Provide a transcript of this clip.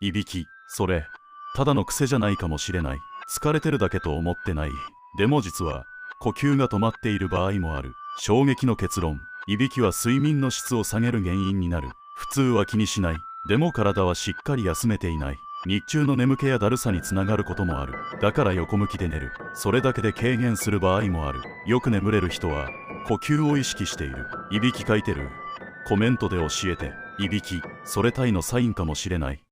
いびき、それただの癖じゃないかもしれない。疲れてるだけと思ってない。でも実は呼吸が止まっている場合もある。衝撃の結論、いびきは睡眠の質を下げる原因になる。普通は気にしない。でも体はしっかり休めていない。日中の眠気やだるさにつながることもある。だから横向きで寝る。それだけで軽減する場合もある。よく眠れる人は呼吸を意識している。いびきかいてる？コメントで教えて。いびき、それ体のサインかもしれない。